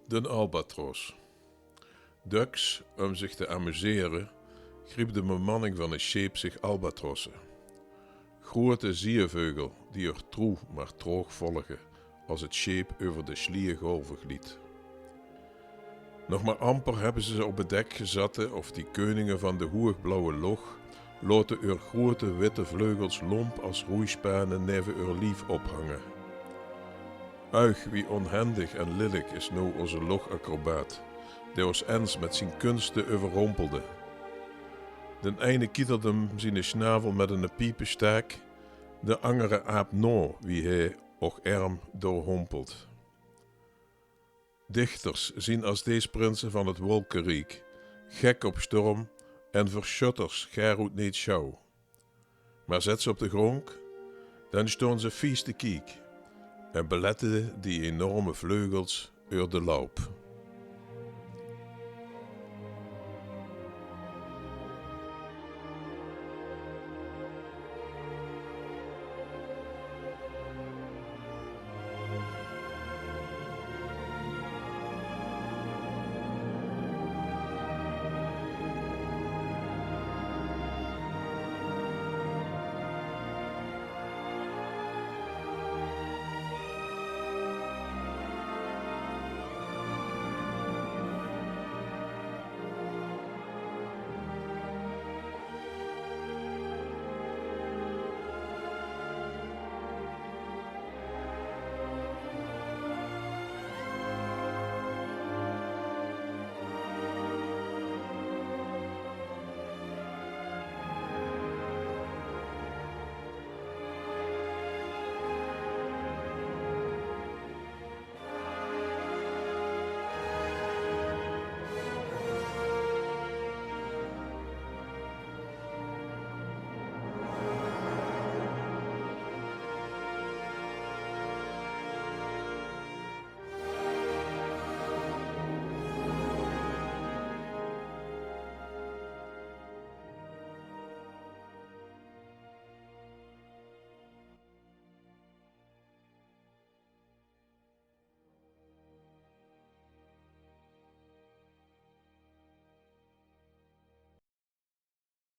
De albatros. Duks, om zich te amuseren, griep de bemanning van een scheep zich albatrossen. Grote ziervogel die er troe maar troog volgen als het scheep over de schlie golven gliet. Nog maar amper hebben ze op het dek gezatten of die koningen van de hoogblauwe log loten ur grote witte vleugels lomp als roeispanen neven ur lief ophangen. Uig, wie onhandig en lelijk is nou onze logacrobaat, die ons ens met zijn kunsten overrompelde. Den ene kietelde hem zijn snavel met een piepenstaak, de andere aap no, wie hij och erm doorhompelt. Dichters zien als deze prinsen van het wolkenriek, gek op storm en verschutters gaarhoed niet schouw. Maar zet ze op de grond, dan stonden ze vies te kiek en beletten die enorme vleugels ur de loop.